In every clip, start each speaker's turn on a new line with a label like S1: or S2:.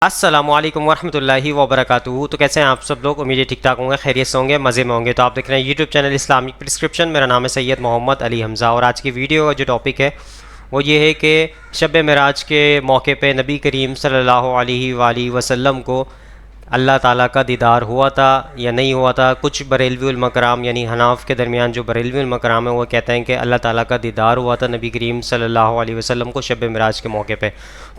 S1: السلام علیکم ورحمۃ اللہ وبرکاتہ۔ تو کیسے ہیں آپ سب لوگ؟ امید ہے ٹھیک ٹھاک ہوں گے، خیریت سے ہوں گے، مزے میں ہوں گے۔ تو آپ دیکھ رہے ہیں یوٹیوب چینل اسلامک پرسکرپشن۔ میرا نام ہے سید محمد علی حمزہ، اور آج کی ویڈیو کا جو ٹاپک ہے وہ یہ ہے کہ شب معراج کے موقع پہ نبی کریم صلی اللہ علیہ وآلہ وسلم کو اللہ تعالیٰ کا دیدار ہوا تھا یا نہیں ہوا تھا۔ کچھ بریلوی علماء کرام یعنی حناف کے درمیان جو بریلوی علماء کرام ہیں وہ کہتے ہیں کہ اللہ تعالیٰ کا دیدار ہوا تھا نبی کریم صلی اللہ علیہ وسلم کو شب معراج کے موقع پہ۔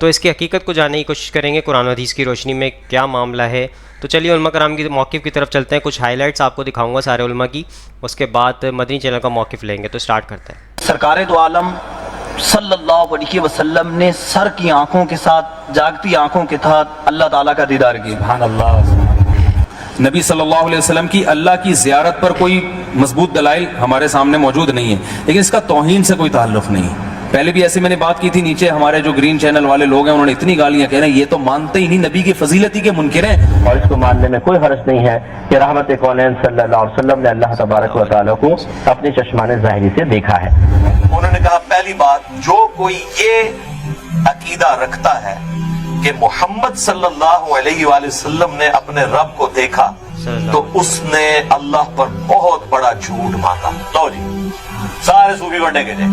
S1: تو اس کی حقیقت کو جاننے کی کوشش کریں گے، قرآن و حدیث کی روشنی میں کیا معاملہ ہے۔ تو چلیے علماء کرام کی موقف کی طرف چلتے ہیں، کچھ ہائی لائٹس آپ کو دکھاؤں گا سارے علماء کی، اس کے بعد مدنی چینل کا موقف لیں گے۔ تو سٹارٹ کرتے ہیں۔
S2: سرکار دو عالم صلی اللہ علیہ وسلم نے سر کی آنکھوں کے ساتھ، جاگتی آنکھوں کے ساتھ اللہ تعالیٰ کا دیدار کیا۔
S3: سبحان اللہ۔ نبی صلی اللہ علیہ وسلم کی اللہ کی زیارت پر کوئی مضبوط دلائل ہمارے سامنے موجود نہیں ہے، لیکن اس کا توہین سے کوئی تعلق نہیں۔ پہلے بھی ایسے میں نے بات کی تھی، نیچے ہمارے جو گرین چینل والے لوگ ہیں انہوں نے اتنی گالیاں کہہ رہے ہیں یہ تو مانتے ہی نہیں، نبی کی فضیلت ہی کے منکر ہیں،
S4: اور اس کو ماننے میں کوئی حرج نہیں ہے کہ رحمت کونین صلی اللہ علیہ وسلم نے اللہ تبارک و تعالیٰ کو اپنے چشمان ظاہری سے دیکھا ہے۔
S5: انہوں نے کہا پہلی بات، جو کوئی یہ عقیدہ رکھتا ہے کہ محمد صلی اللہ علیہ وآلہ وسلم نے اپنے رب کو دیکھا تو اس نے اللہ پر بہت بڑا جھوٹ مانگا۔ لو جی سارے صوفی بڑھنے کے جائے،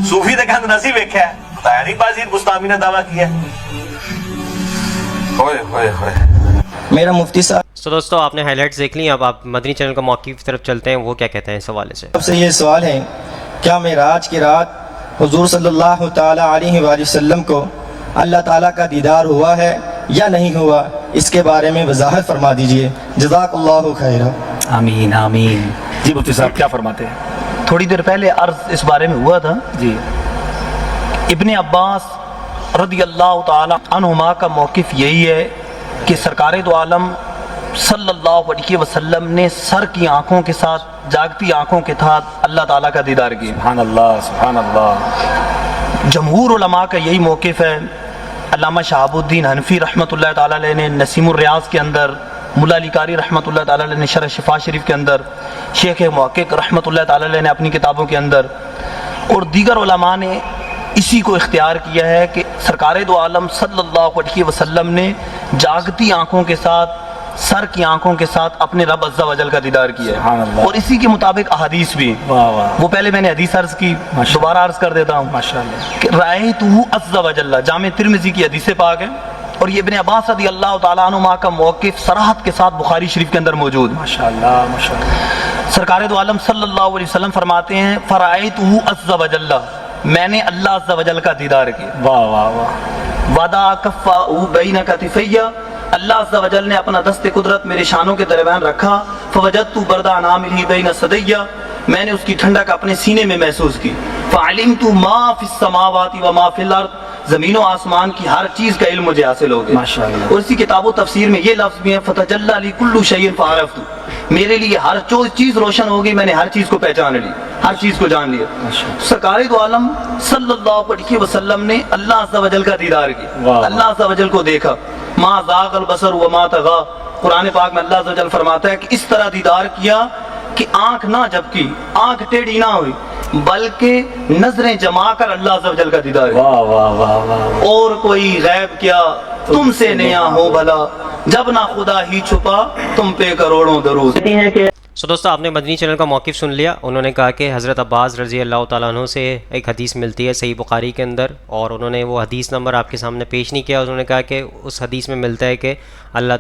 S5: صوفی نے کہا نصیب ایک ہے بتایا نہیں، بازید مستعمی نے دعویٰ کیا۔ ہوئے ہوئے ہوئے
S2: میرا مفتی صاحب
S1: تو دوستو آپ نے ہائی لائٹس دیکھ لی، اب آپ مدنی چینل کا موقف کی طرف چلتے ہیں، وہ کیا کہتے ہیں اس حوالے سے۔
S6: سے یہ سوال ہے، کیا معراج کی رات حضور صلی اللہ تعالی علیہ وآلہ وسلم کو اللہ تعالیٰ کا دیدار ہوا ہے یا نہیں ہوا؟ اس کے بارے میں وضاحت فرما دیجئے، جزاک اللہ خیر۔
S3: آمین آمین۔ جی مفتی صاحب کیا فرماتے ہیں؟
S2: تھوڑی دیر پہلے عرض اس بارے میں ہوا تھا،
S3: جی
S2: ابن عباس رضی اللہ تعالی عنہما کا موقف یہی ہے کہ سرکار دو عالم صلی اللہ علیہ وسلم نے سر کی آنکھوں کے ساتھ، جاگتی آنکھوں کے ساتھ اللہ تعالیٰ کا دیدار کیا۔
S3: سبحان اللہ سبحان اللہ۔
S2: جمہور علماء کا یہی موقف ہے۔ علامہ شہاب الدین حنفی رحمۃ اللہ تعالیٰ علیہ نے نسیم الریاض کے اندر، ملا علی قاری رحمۃ اللہ تعالیٰ علیہ نے شرح شفا شریف کے اندر، شیخ محقق رحمۃ اللہ تعالیٰ علیہ نے اپنی کتابوں کے اندر، اور دیگر علماء نے اسی کو اختیار کیا ہے کہ سرکار دو عالم صلی اللہ علیہ وسلم نے جاگتی آنکھوں کے ساتھ، سر کی آنکھوں کے ساتھ اپنے رب عز و جل کا دیدار کیا
S3: سبحان
S2: ہے،
S3: اللہ۔
S2: اور اسی کے مطابق احادیث بھی،
S3: واہ واہ
S2: وہ پہلے میں نے حدیث عرض کی، دوبارہ عرض کر دیتا ہوں
S3: ماشاء اللہ۔
S2: کہ رأیتہ عز و جل، جامع ترمذی کی حدیث پاک ہے، اور یہ ابن عباس رضی اللہ تعالیٰ عنہما کا موقف صراحت کے ساتھ بخاری شریف کے اندر موجود ہے۔
S3: ماشاء اللہ ماشاء اللہ۔
S2: سرکار دو عالم صلی اللہ علیہ وسلم فرماتے ہیں فرأیتہ عز و جل، میں نے اللہ عز و جل کا دیدار کیا۔
S3: واہ واہ واہ۔
S2: وضع کفہ بین کتفی، اللہ عز و جل نے اپنا دست قدرت میرے شانوں کے درمیان رکھا۔ فوجدت برد اناملہ بین ثدی، میں نے اس کی ٹھنڈک اپنے سینے میں محسوس کی۔ فعلمت ما فی السماوات و ما فی الارض، زمین و آسمان کی ہر چیز کا علم مجھے حاصل ہو گیا۔
S3: ماشاءاللہ۔
S2: اور اسی کتاب و تفسیر میں یہ لفظ بھی ہے فتجلی لی کل شیء فعرفت، میرے لیے ہر چیز روشن ہو گئی، میں نے ہر چیز کو پہچان لی، ہر چیز کو جان لیا۔ سرکار دو عالم صلی اللہ علیہ وسلم نے اللہ عز و جل کا دیدار کیا، اللہ عز و جل کو دیکھا۔ ما زاغ البصر وما طغى، قرآن پاک میں اللہ عز و جل فرماتا ہے کہ اس طرح دیدار کیا کہ آنکھ نہ جھپکی، آنکھ ٹیڑھی نہ ہوئی، بلکہ نظریں جما کر اللہ عز و جل کا دیدار کیا۔
S3: واہ واہ واہ واہ۔
S2: اور کوئی غیب کیا تم سے نیا ہو بھلا، جب نہ خدا ہی چھپا تم پہ کروڑوں درود۔
S4: کہتی ہیں کہ
S1: سو دوستو آپ نے مدنی چینل کا موقف سن لیا۔ انہوں نے کہا کہ حضرت عباس رضی اللہ تعالیٰ عنہ سے ایک حدیث ملتی ہے صحیح بخاری کے اندر، اور انہوں نے وہ حدیث نمبر آپ کے سامنے پیش نہیں کیا۔ انہوں نے کہا کہ اس حدیث میں ملتا ہے کہ اللہ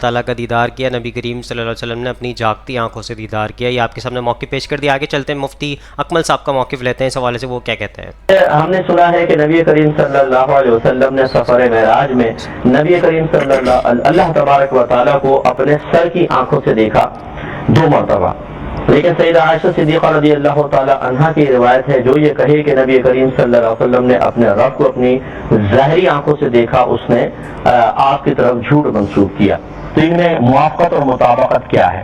S1: تعالیٰ کا دیدار کیا، نبی کریم صلی اللہ علیہ وسلم نے اپنی جاگتی آنکھوں سے دیدار کیا۔ یہ آپ کے سامنے موقف پیش کر دیا۔ آگے چلتے ہیں، مفتی اکمل صاحب کا موقف لیتے ہیں اس حوالے سے، وہ کیا کہتے ہیں۔
S4: ہم نے سنا ہے کہ نبی کریم صلی اللہ علیہ وسلم نے سفر معراج میں نبی کریم صلی اللہ تبارک و تعالیٰ کو اپنے سر کی آنکھوں سے دیکھا 2 مرتبہ، لیکن سیدہ عائشہ صدیقہ رضی اللہ تعالی عنہا کی روایت ہے جو یہ کہے کہ نبی کریم صلی اللہ علیہ وسلم نے اپنے رب کو اپنی ظاہری آنکھوں سے دیکھا، اس نے آپ کی طرف جھوٹ منسوب کیا۔ تو ان میں موافقت اور مطابقت کیا ہے؟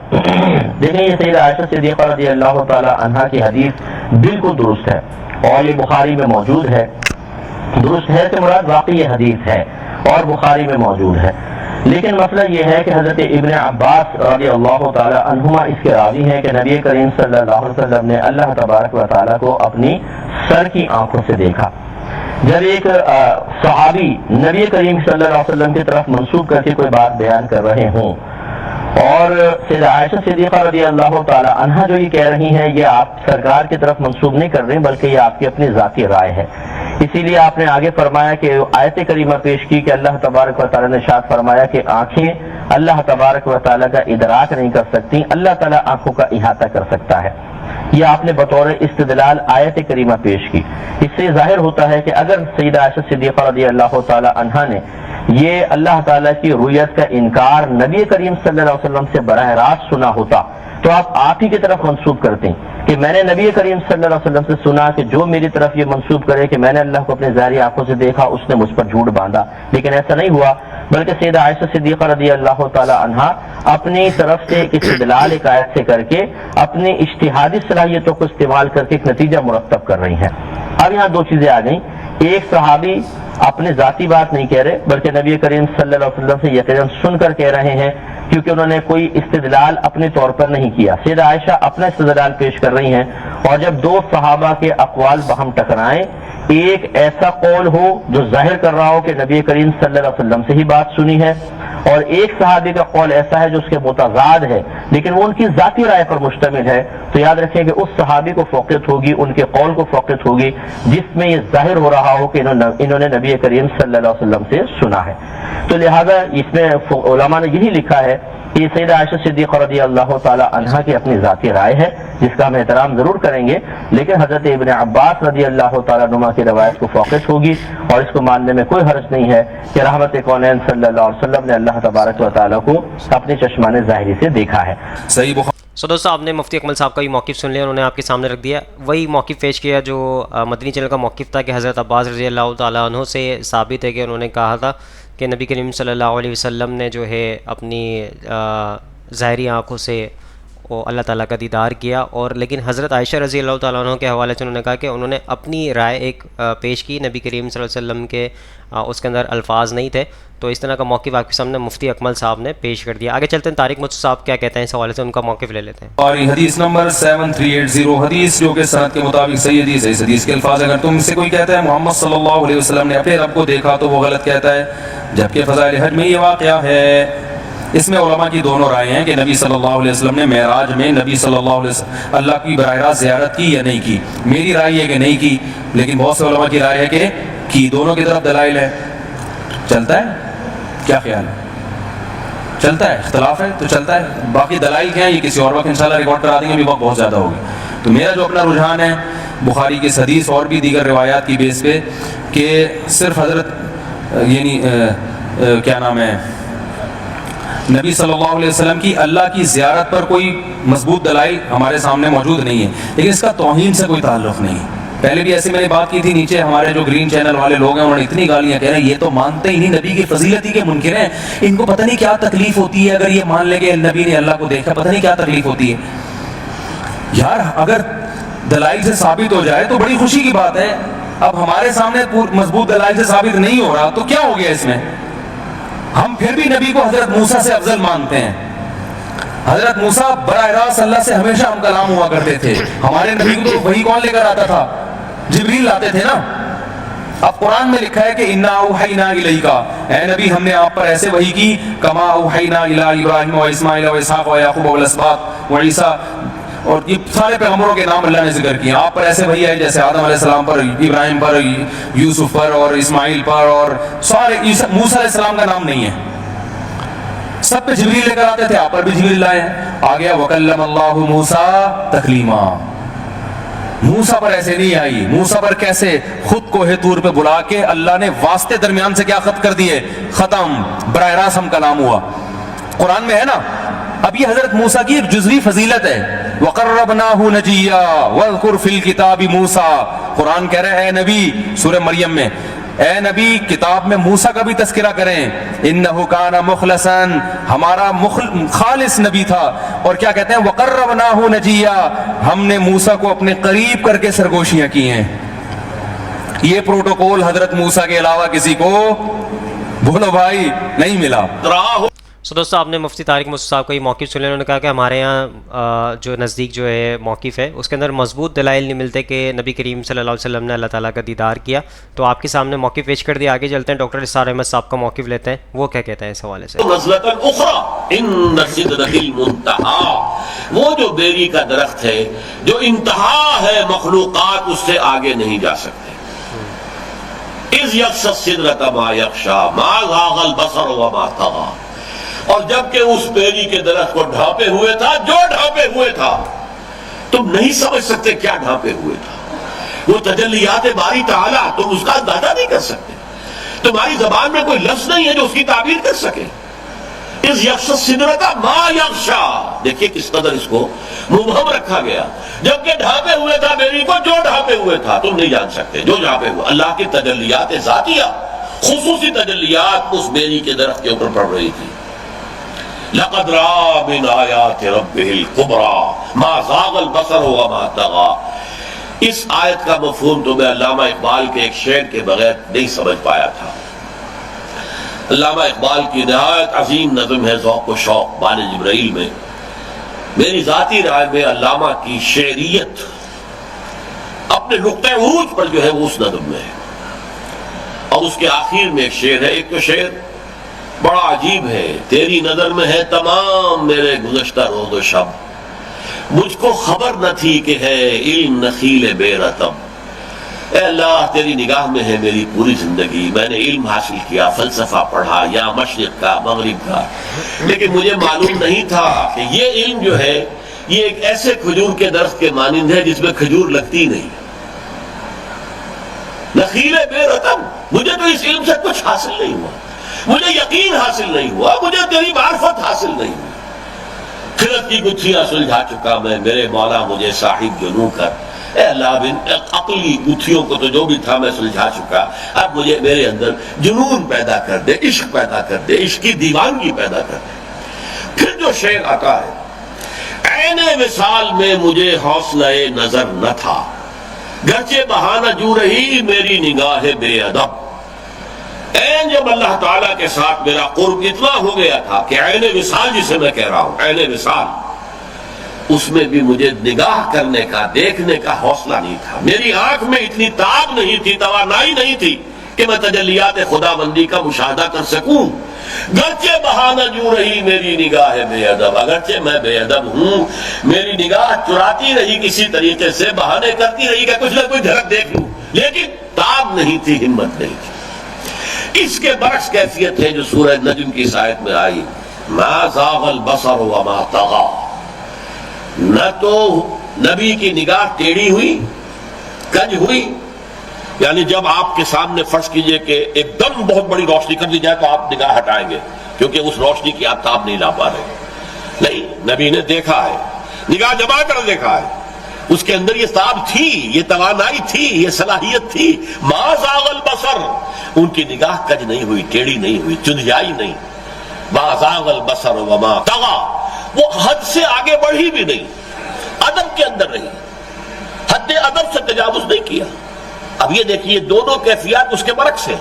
S4: دیکھیں یہ سیدہ عائشہ صدیقہ رضی اللہ تعالی عنہا کی حدیث بالکل درست ہے، اور یہ بخاری میں موجود ہے۔ درست ہے سے مراد واقعی یہ حدیث ہے اور بخاری میں موجود ہے، لیکن مسئلہ یہ ہے کہ حضرت ابن عباس رضی اللہ تعالی عنہما اس کے راوی ہیں کہ نبی کریم صلی اللہ علیہ وسلم نے اللہ تبارک و تعالیٰ کو اپنی سر کی آنکھوں سے دیکھا۔ جب ایک صحابی نبی کریم صلی اللہ علیہ وسلم کی طرف منسوب کر کے کوئی بات بیان کر رہے ہوں اور سیدہ عائشہ صدیقہ رضی اللہ تعالی عنہا جو یہ کہہ رہی ہیں یہ آپ سرکار کی طرف منسوب نہیں کر رہے ہیں بلکہ یہ آپ کی اپنی ذاتی رائے ہے. اسی لیے آپ نے آگے فرمایا کہ آیت کریمہ پیش کی کہ اللہ تبارک و تعالیٰ نے ارشاد فرمایا کہ آنکھیں اللہ تبارک و تعالیٰ کا ادراک نہیں کر سکتی، اللہ تعالیٰ آنکھوں کا احاطہ کر سکتا ہے. یہ آپ نے بطور استدلال آیت کریمہ پیش کی. اس سے ظاہر ہوتا ہے کہ اگر سیدہ عائشہ صدیقہ رضی اللہ تعالی عنہا نے یہ اللہ تعالیٰ کی رؤیت کا انکار نبی کریم صلی اللہ علیہ وسلم سے براہ راست سنا ہوتا تو آپ ہی کی طرف منسوب کرتے ہیں کہ میں نے نبی کریم صلی اللہ علیہ وسلم سے سنا کہ جو میری طرف یہ منسوب کرے کہ میں نے اللہ کو اپنے ظاہری آنکھوں سے دیکھا اس نے مجھ پر جھوٹ باندھا. لیکن ایسا نہیں ہوا، بلکہ سیدہ عائشہ صدیقہ رضی اللہ تعالی عنہا اپنی طرف سے ایک استدلال ایک آیت سے کر کے اپنی اجتہادی صلاحیتوں کو استعمال کر کے ایک نتیجہ مرتب کر رہی ہیں. اب یہاں دو چیزیں آ گئیں. ایک صحابی اپنے ذاتی بات نہیں کہہ رہے بلکہ نبی کریم صلی اللہ علیہ وسلم سے یقیناً سن کر کہہ رہے ہیں کیونکہ انہوں نے کوئی استدلال اپنے طور پر نہیں کیا. سیدہ عائشہ اپنا استدلال پیش کر رہی ہیں اور جب دو صحابہ کے اقوال باہم ٹکرائیں، ایک ایسا قول ہو جو ظاہر کر رہا ہو کہ نبی کریم صلی اللہ علیہ وسلم سے ہی بات سنی ہے اور ایک صحابی کا قول ایسا ہے جو اس کے متضاد ہے لیکن وہ ان کی ذاتی رائے پر مشتمل ہے، تو یاد رکھیں کہ اس صحابی کو فوقیت ہوگی، ان کے قول کو فوقیت ہوگی جس میں یہ ظاہر ہو رہا ہو کہ انہوں نے نبی کریم صلی اللہ علیہ وسلم سے سنا ہے. تو لہذا اس میں علماء نے یہی لکھا ہے کہ سیدہ عائشہ صدیقہ رضی اللہ تعالی عنہا کی اپنی ذاتی رائے ہے جس کا ہم احترام ضرور کریں گے، لیکن حضرت ابن عباس رضی اللہ تعالیٰ عنہما کی روایت کو فوقیت ہوگی اور اس کو ماننے میں کوئی حرج نہیں ہے کہ رحمت کونین صلی اللہ علیہ وسلم نے اللہ تبارک و تعالیٰ کو اپنے چشمان ظاہری سے دیکھا ہے.
S3: صحیح بخاری.
S1: دوستوں آپ نے مفتی اکمل صاحب کا یہ موقف سن لیا، انہوں نے آپ کے سامنے رکھ دیا وہی موقف پیش کیا جو مدنی چینل کا موقف تھا کہ حضرت عباس رضی اللہ تعالیٰ عنہ سے ثابت ہے کہ انہوں نے کہا تھا کہ نبی کریم صلی اللہ علیہ وسلم نے جو ہے اپنی ظاہری آنکھوں سے وہ اللہ تعالیٰ کا دیدار کیا. اور لیکن حضرت عائشہ رضی اللہ تعالیٰ عنہ کے حوالے سے انہوں نے کہا کہ انہوں نے اپنی رائے ایک پیش کی، نبی کریم صلی اللہ علیہ وسلم کے اس کے اندر الفاظ نہیں تھے. تو اس طرح کا موقف آپ کے سامنے مفتی اکمل صاحب نے پیش کر دیا. آگے چلتے ہیں، طارق مجھ صاحب کیا کہتے ہیں اس حوالے سے، ان کا موقف لے لیتے ہیں.
S3: اور حدیث نمبر 7380 حدیث جو کہ سند کے مطابق صحیح حدیث ہے. اس حدیث کے الفاظ اگر تم سے کوئی کہتا ہے محمد صلی اللہ علیہ وسلم نے اپنے رب کو دیکھا تو وہ غلط کہتا ہے، جبکہ فضائل حج میں یہ واقعہ ہے. اس میں علماء کی دونوں رائے ہیں کہ نبی صلی اللہ علیہ وسلم نے معراج میں نبی صلی اللہ علیہ وسلم اللہ کی براہ راست زیارت کی یا نہیں کی. میری رائے یہ کہ نہیں کی، لیکن بہت سے علماء کی رائے ہے کہ کی. دونوں کی طرف دلائل ہے. چلتا ہے؟ کیا خیال ہے؟ چلتا ہے؟ اختلاف ہے تو چلتا ہے. باقی دلائل کیا ہیں یہ کسی اور وقت انشاءاللہ ریکارڈ کرا دیں گے، ابھی وقت بہت زیادہ ہوگی. تو میرا جو اپنا رجحان ہے بخاری کی حدیث اور بھی دیگر روایات کی بیس پہ کہ صرف حضرت یعنی کیا نام ہے نبی صلی اللہ علیہ وسلم کی اللہ کی زیارت پر کوئی مضبوط دلائل ہمارے سامنے موجود نہیں ہے، لیکن اس کا توہین سے کوئی تعلق نہیں. پہلے بھی ایسی میں نے بات کی تھی، نیچے ہمارے جو گرین چینل والے لوگ ہیں انہوں نے اتنی گالیاں کہہ رہے ہیں یہ تو مانتے ہی نہیں، نبی کی فضیلت ہی کے منکر ہیں، ان کو پتہ نہیں کیا تکلیف ہوتی ہے اگر یہ مان لے کہ نبی نے اللہ کو دیکھا، پتہ نہیں کیا تکلیف ہوتی ہے. یار اگر دلائل سے ثابت ہو جائے تو بڑی خوشی کی بات ہے. اب ہمارے سامنے مضبوط دلائل سے ثابت نہیں ہو رہا تو کیا ہو گیا اس میں؟ ہم پھر بھی نبی کو حضرت موسیٰ سے افضل مانتے ہیں. حضرت موسیٰ براہ راست اللہ سے ہمیشہ ہم کلام ہوا کرتے تھے. ہمارے نبی کو تو وہی کون لے کر آتا تھا؟ جبریل لاتے تھے نا. اب قرآن میں لکھا ہے کہ انا اوحینا الیک، اے نبی ہم نے آپ پر ایسے وحی کی کما اوحینا الی ابراہیم و اسماعیل و اسحاق و یعقوب والاسباط و عیسیٰ، اور یہ سارے پیغمبروں کے نام اللہ نے ذکر کیے. آپ پر ایسے وحی ہے جیسے آدم علیہ السلام پر، ابراہیم پر، یوسف پر اور اسماعیل پر، اور سارے موسیٰ علیہ السلام کا نام نہیں ہے. سب پہ جبریل لے کر آتے تھے، آپ پر بھی جبریل لائے ہیں. آ گیا وکلم اللہ موسیٰ تکلیما. موسیٰ پر ایسے نہیں آئی. موسیٰ پر کیسے؟ خود کوہ طور پہ بلا کے اللہ نے واسطے درمیان سے کیا خط کر دیے، ختم، براہ راست ہم کلام ہوا. قرآن میں ہے نا. اب یہ حضرت موسیٰ کی ایک جزوی فضیلت ہے. وَقَرَّبْنَاهُ نَجِيًّا وَاذْكُرْ فِي الْكِتَابِ مُوسَىٰ. قرآن کہہ رہے اے نبی سورہ مریم میں، اے نبی کتاب میں موسیٰ کا بھی تذکرہ کریں. انہ کان مخلصا، ہمارا خالص نبی تھا. اور کیا کہتے ہیں وقربناہ نجیا، ہم نے موسیٰ کو اپنے قریب کر کے سرگوشیاں کی ہیں. یہ پروٹوکول حضرت موسیٰ کے علاوہ کسی کو بولو بھائی نہیں ملا.
S1: دوستوں آپ نے مفتی طارق مصطفیٰ صاحب کا یہ موقف سن لیا. انہوں نے کہا کہ ہمارے یہاں جو نزدیک جو ہے موقف ہے اس کے اندر مضبوط دلائل نہیں ملتے کہ نبی کریم صلی اللہ علیہ وسلم نے اللہ تعالیٰ کا دیدار کیا. تو آپ کے سامنے موقف پیش کر دیا. آگے چلتے ہیں ڈاکٹر اسرار احمد صاحب کا موقف لیتے ہیں, وہ کیا کہتے ہیں اس حوالے سے.
S7: نزلۃ اخری ان سدرۃ المنتہی, وہ جو بیری کا درخت ہے جو انتہا ہے مخلوقات اس سے آگے نہیں جا سکتے. اذ یغشی السدرۃ ما یغشی ما زاغ البصر وما طغی, اور جبکہ اس بیری کے درخت کو ڈھانپے ہوئے تھا جو ڈھانپے ہوئے تھا, تم نہیں سمجھ سکتے کیا ڈھانپے ہوئے تھا. وہ تجلیات باری تعالیٰ تم اس کا اندازہ نہیں کر سکتے. تمہاری زبان میں کوئی لفظ نہیں ہے جو اس کی تعبیر کر سکے. اس یغشی السدرۃ ما یغشی, دیکھیے کس قدر اس کو مبہم رکھا گیا. جبکہ ڈھانپے ہوئے تھا بیری کو جو ڈھانپے ہوئے تھا, تم نہیں جان سکتے جو ڈھانپے ہوئے. اللہ کی تجلیات ذاتیہ خصوصی تجلیات اس بیری کے درخت کے اوپر پڑ رہی تھی. لقد رأى من آیات ربه الكبرى ما زاغ البصر وما طغى. اس آیت کا مفہوم تو میں علامہ اقبال کے ایک شعر کے بغیر نہیں سمجھ پایا تھا. علامہ اقبال کی نہایت عظیم نظم ہے ذوق و شوق بان جبرائیل میں. میری ذاتی رائے میں علامہ کی شعریت اپنے نقطۂ عروج پر جو ہے وہ اس نظم میں ہے. اور اس کے آخر میں ایک شعر ہے, ایک تو شعر بڑا عجیب ہے. تیری نظر میں ہے تمام میرے گزشتہ روز و شب, مجھ کو خبر نہ تھی کہ ہے علم نخیل بے رتب. اے اللہ تیری نگاہ میں ہے میری پوری زندگی. میں نے علم حاصل کیا, فلسفہ پڑھا, یا مشرق کا مغرب کا, لیکن مجھے معلوم نہیں تھا کہ یہ علم جو ہے یہ ایک ایسے کھجور کے درخت کے مانند ہے جس میں کھجور لگتی نہیں. نخیل بے رتب, مجھے تو اس علم سے کچھ حاصل نہیں ہوا, مجھے یقین حاصل نہیں ہوا, مجھے تیری معرفت حاصل نہیں ہوئی. خلق کی گتھیاں سلجھا چکا میں, میرے مولا مجھے صاحب جنوں کر. اے اللہ بن عقلی گتھیوں کو تو جو بھی تھا میں سلجھا چکا, اب مجھے میرے اندر جنون پیدا کر دے, عشق پیدا کر دے, عشق کی دیوانگی پیدا کر دے. پھر جو شعر آتا ہے, عین وصال میں مجھے حوصلہ نظر نہ تھا, گرچہ بہانہ جو رہی میری نگاہ بے ادب. عین جب اللہ تعالیٰ کے ساتھ میرا قرب اتنا ہو گیا تھا کہ عین وصال جسے میں کہہ رہا ہوں, عین وصال, اس میں بھی مجھے نگاہ کرنے کا, دیکھنے کا حوصلہ نہیں تھا. میری آنکھ میں اتنی تاب نہیں تھی, توانائی نہیں تھی کہ میں تجلیات خدا بندی کا مشاہدہ کر سکوں. گرچہ بہانہ جو رہی میری نگاہ بے ادب, اگرچہ میں بے ادب ہوں, میری نگاہ چراتی رہی کسی طریقے سے, بہانے کرتی رہی کہ کچھ نہ کچھ جھلک دیکھ لوں, لیکن تاب نہیں تھی, ہمت نہیں تھی. اس کے برعکس کیفیت ہے جو سورہ نجم کی اس آیت میں آئی, ما زاغ البصر وما طغى. نہ تو نبی کی نگاہ ٹیڑھی ہوئی, کج ہوئی, یعنی جب آپ کے سامنے فرض کیجئے کہ ایک دم بہت بڑی روشنی کر دی جائے تو آپ نگاہ ہٹائیں گے کیونکہ اس روشنی کی آپ تاب نہیں لا پا رہے. نہیں, نبی نے دیکھا ہے, نگاہ جما کر دیکھا ہے, اس کے اندر یہ تاب تھی, یہ توانائی تھی, یہ صلاحیت تھی. ما زاغ البصر, ان کی نگاہ کج نہیں ہوئی, ٹیڑھی نہیں ہوئی, چندیائی نہیں. ما زاغ البصر وما طغى, وہ حد سے آگے بڑھی بھی نہیں, ادب کے اندر رہی, حد ادب سے تجاوز نہیں کیا. اب یہ دیکھیے دونوں کیفیات اس کے برعکس ہیں.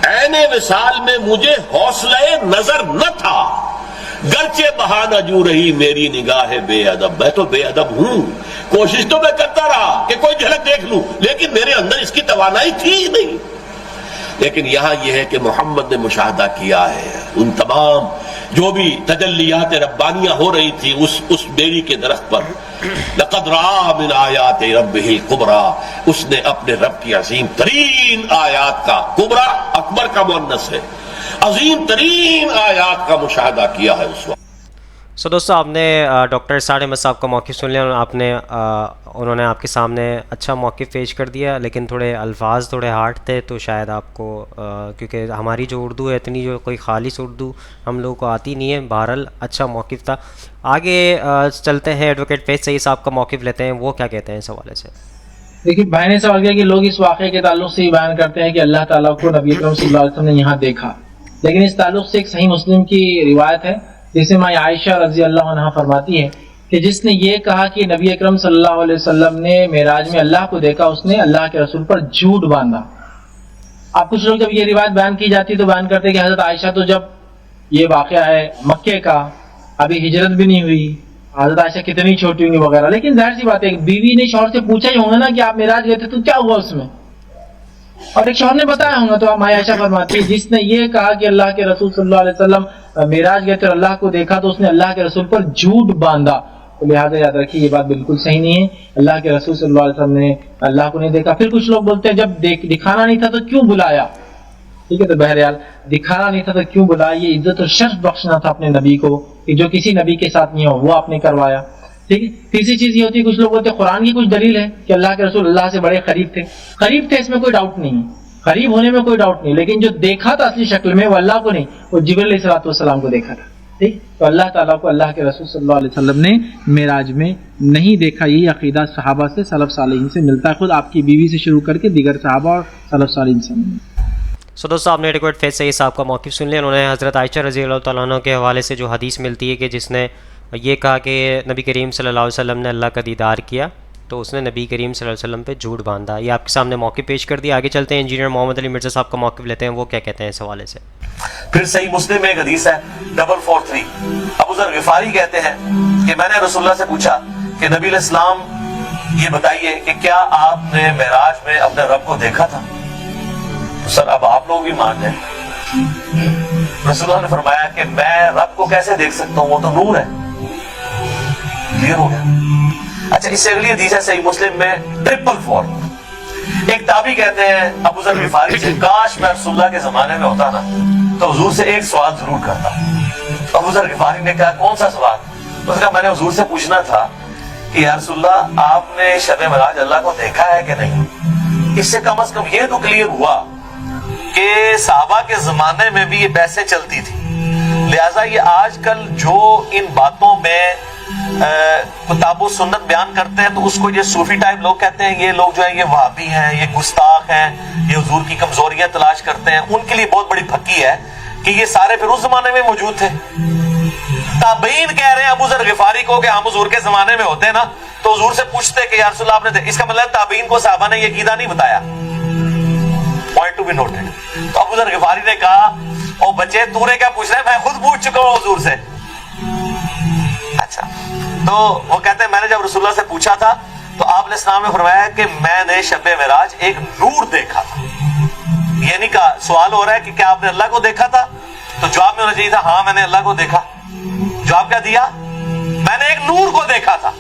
S7: عین وصال میں مجھے حوصلہ نظر نہ تھا, گرچہ بہانہ جو رہی میری نگاہ بے ادب. میں تو بے ادب ہوں, کوشش تو میں کرتا رہا کہ کوئی جھلک دیکھ لوں, لیکن میرے اندر اس کی توانائی تھی ہی نہیں. لیکن یہاں یہ ہے کہ محمد نے مشاہدہ کیا ہے ان تمام جو بھی تجلیات ربانیہ ہو رہی تھی اس بیری کے درخت پر. لقد رأى من آیات ربه الكبرى, اس نے اپنے رب کی عظیم ترین آیات کا, کبرا اکبر کا مؤنث ہے, عظیم ترین آیات کا مشاہدہ کیا ہے اس وقت.
S1: دوستو آپ نے ڈاکٹر اسرار احمد صاحب کا موقف سن لیا. انہوں نے آپ کے سامنے اچھا موقف پیش کر دیا, لیکن تھوڑے الفاظ تھوڑے ہارڈ تھے, تو شاید آپ کو کیونکہ ہماری جو اردو ہے اتنی جو کوئی خالص اردو ہم لوگوں کو آتی نہیں ہے. بہرحال اچھا موقف تھا. آگے چلتے ہیں, ایڈوکیٹ فیض سعید صاحب کا موقف لیتے ہیں, وہ کیا کہتے ہیں اس حوالے سے.
S8: دیکھیے بھائی نے سوال کیا کہ لوگ اس واقعے کے تعلق سے یہ بیان کرتے ہیں کہ اللہ تعالیٰ کو نبی اکرم صلی اللہ علیہ وسلم نے یہاں دیکھا, لیکن اس تعلق سے ایک صحیح مسلم کی روایت ہے جسے ماں عائشہ رضی اللہ عنہا فرماتی ہے کہ جس نے یہ کہا کہ نبی اکرم صلی اللہ علیہ وسلم نے معراج میں اللہ کو دیکھا, اس نے اللہ کے رسول پر جھوٹ باندھا. اب کچھ لوگ جب یہ روایت بیان کی جاتی تو بیان کرتے کہ حضرت عائشہ تو جب یہ واقعہ ہے مکے کا, ابھی ہجرت بھی نہیں ہوئی, حضرت عائشہ کتنی چھوٹی ہوں گی وغیرہ, لیکن ظاہر سی بات ہے بیوی نے شوہر سے پوچھا ہی ہوگا نا کہ آپ معراج گئے تھے تو کیا ہوا اس میں, اور ایک شوہر نے بتایا ہوگا. تو ماں عائشہ فرماتی ہے جس نے یہ کہا کہ اللہ کے رسول صلی اللہ علیہ وسلم معراج گئے تھے اور اللہ کو دیکھا تو اس نے اللہ کے رسول پر جھوٹ باندھا. تو لہٰذا یاد رکھیے یہ بات بالکل صحیح نہیں ہے, اللہ کے رسول صلی اللہ علیہ وسلم نے اللہ کو نہیں دیکھا. پھر کچھ لوگ بولتے ہیں جب دکھانا نہیں تھا تو کیوں بلایا, ٹھیک ہے, تو بہرحال دکھانا نہیں تھا تو کیوں بلایا, یہ عزت اور شرف بخشنا تھا اپنے نبی کو کہ جو کسی نبی کے ساتھ نہیں ہو وہ آپ نے کروایا. ٹھیک ہے. تیسری چیز یہ ہوتی ہے کچھ لوگ بولتے ہیں قرآن کی کچھ دلیل ہے کہ اللہ کے رسول اللہ سے بڑے قریب تھے. قریب تھے اس میں کوئی ڈاؤٹ نہیں ہے, قریب ہونے میں کوئی ڈاؤٹ نہیں, لیکن جو دیکھا تھا اصلی شکل میں وہ اللہ کو نہیں, وہ جبریل علیہ الصلوۃ والسلام کو دیکھا تھا. ٹھیک, تو اللہ تعالیٰ کو اللہ کے رسول صلی اللہ علیہ وسلم نے معراج میں نہیں دیکھا. یہی عقیدہ صحابہ سے سلف صالحین سے ملتا ہے, خود آپ کی بیوی سے شروع کر کے دیگر صحابہ اور سلف صالحین سے.
S1: سو دوستو آپ نے ایڈوکیٹ فیض سعید صاحب کا موقف سن لیا. انہوں نے حضرت عائشہ رضی اللہ تعالیٰ عنہ کے حوالے سے جو حدیث ملتی ہے کہ جس نے یہ کہا کہ نبی کریم صلی اللہ علیہ وسلم نے اللہ کا دیدار کیا تو اس نے نبی کریم صلی اللہ علیہ وسلم پہ جھوٹ باندھا. یہ آپ کے سامنے موقف پیش کر دیا. آگے چلتے ہیں, انجینئر محمد علی مرزا صاحب کا موقف لیتے ہیں, وہ کیا کہتے ہیں اس حوالے سے.
S5: پھر صحیح مسلم میں ایک حدیث ہے 443, ابو ذر غفاری کہتے ہیں کہ میں نے رسول اللہ سے پوچھا کہ نبی علیہ السلام یہ بتائیے کہ کیا آپ نے معراج میں اپنے رب کو دیکھا تھا؟ سر اب آپ لوگ بھی مان جائیں. رسول اللہ نے فرمایا کہ میں رب کو کیسے دیکھ سکتا ہوں, وہ تو نور ہے. کلیئر ہو گیا. اچھا, اس سے اگلی حدیث ہے صحیح مسلم میں 444. ایک تابعی کہتے ہیں ابو ذر غفاری سے, کاش میں رسول اللہ کے زمانے میں ہوتا نا تو حضور سے ایک سوال ضرور کرتا. ابو ذر غفاری نے کہا کون سا سوال؟ اس نے کہا میں نے حضور سے پوچھنا تھا کہ یا رسول اللہ آپ نے شب معراج اللہ کو دیکھا ہے کہ نہیں. اس سے کم از کم یہ تو کلیئر ہوا کہ صحابہ کے زمانے میں بھی یہ بحثیں چلتی تھی. لہٰذا یہ آج کل جو ان باتوں میں کتاب و سنت بیان کرتے ہیں تو اس کو یہ صوفی ٹائپ لوگ کہتے ہیں, یہ لوگ جو ہیں یہ وہابی ہیں, یہ گستاخ ہیں, یہ حضور کی کمزوریاں تلاش کرتے ہیں. ان کے لیے بہت بڑی پھکی ہے کہ یہ سارے پھر اس زمانے میں موجود تھے. تابعین کہہ رہے ہیں ابو ذر غفاری کو کہ ہم حضور کے زمانے میں ہوتے نا تو حضور سے پوچھتے کہ یا رسول اللہ آپ نے, اس کا مطلب تابعین کو صحابہ نے یہ عقیدہ نہیں بتایا. Point to be noted. تو ابو ذر غفاری نے کہا او بچے تو نے کیا پوچھ رہے ہیں, میں خود پوچھ چکا ہوں حضور سے. اچھا, تو وہ کہتے ہیں میں نے جب رسول اللہ سے پوچھا تھا تو آپ علیہ السلام نے فرمایا کہ میں نے شب معراج ایک نور دیکھا تھا. یہ نہیں کہا, سوال ہو رہا ہے کہ کیا آپ نے اللہ کو دیکھا تھا, تو جواب میں ہونا چاہیے تھا ہاں میں نے اللہ کو دیکھا. جواب کیا دیا, میں نے ایک نور کو دیکھا تھا.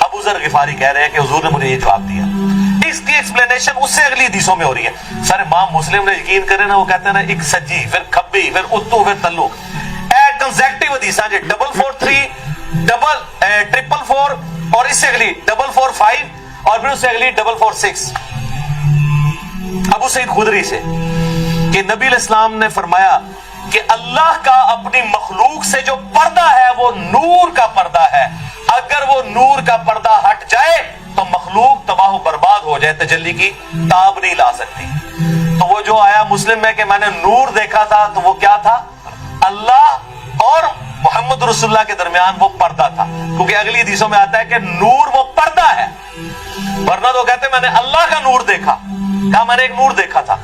S5: ابو ذر غفاری کہہ رہے ہیں کہ حضور نے مجھے یہ جواب دیا. اس کی ایکسپلینیشن اس سے اگلی حدیثوں میں ہو رہی ہے. سر امام مسلم نے یقین کرے نا, وہ کہتے ہیں نا ایک سجی پھر کھبی پھر اتو پھر تلو, کنزیکٹیو حدیثاں جی 443 444 اور اس سے اگلی 445 اور پھر اس سے اگلی 446. ابو سعید خدری سے کہ نبی علیہ السلام نے فرمایا کہ اللہ کا اپنی مخلوق سے جو پردہ ہے وہ نور کا پردہ ہے, اگر وہ نور کا پردہ ہٹ جائے تو مخلوق تباہ و برباد ہو جائے, تجلی کی تاب نہیں لا سکتی. تو وہ جو آیا مسلم میں کہ میں نے نور دیکھا تھا تو وہ کیا تھا, اللہ اور محمد رسول اللہ کے درمیان وہ پردہ تھا, کیونکہ اگلی حدیثوں میں آتا ہے کہ نور وہ پردہ ہے. ورنہ تو کہتے ہیں میں نے اللہ کا نور دیکھا, کہا میں نے ایک نور دیکھا تھا.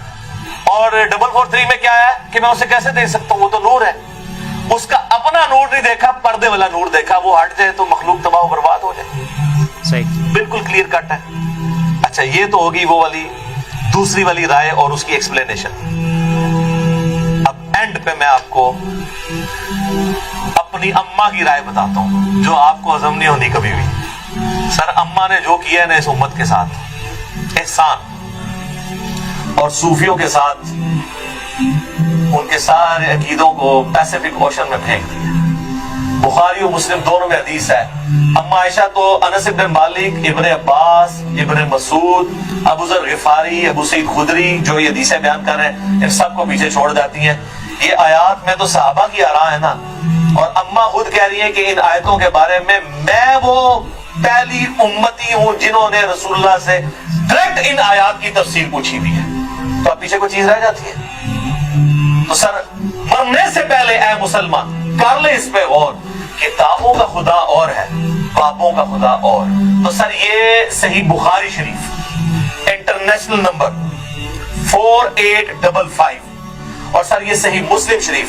S5: اور 443 میں کیا ہے کہ میں اسے کیسے دیکھ سکتا ہوں, وہ تو نور ہے. اس کا اپنا نور نہیں دیکھا, پردے والا نور دیکھا, وہ ہٹ جائے تو مخلوق تباہ و برباد ہو جائے.
S1: صحیح,
S5: بالکل کلیئر کٹ ہے. اچھا, یہ تو ہوگی وہ والی دوسری والی رائے اور اس کی ایکسپلینیشن. اب اینڈ پہ میں آپ کو اپنی اماں کی رائے بتاتا ہوں جو آپ کو ہضم نہیں ہونی کبھی بھی. سر اماں نے جو کیا ہے نا اس امت کے ساتھ احسان, اور صوفیوں کے ساتھ ان کے سارے عقیدوں کو پیسیفک اوشن میں پھینک دیا. بخاری و مسلم دونوں میں حدیث ہے. اما عائشہ تو انس بن مالک, ابن عباس, ابن مسعود, ابو ذر غفاری, ابو سعید خدری جو یہ حدیثیں بیان کر رہے ہیں ان سب کو پیچھے چھوڑ جاتی ہیں. یہ آیات میں تو صحابہ کی آراء ہے نا, اور اما خود کہہ رہی ہیں کہ ان آیتوں کے بارے میں وہ پہلی امتی ہوں جنہوں نے رسول اللہ سے ڈائریکٹ ان آیات کی تفسیر پوچھی بھی ہے. تو اب پیچھے کوئی چیز رہ جاتی ہے. تو سر مرنے سے پہلے اے مسلمان کر لے اس پہ غور, کتابوں کا خدا اور ہے, بابوں کا خدا اور. تو سر یہ صحیح بخاری شریف انٹرنیشنل نمبر 4855 اور سر یہ صحیح مسلم شریف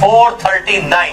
S5: 439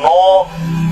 S5: 9,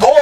S5: 2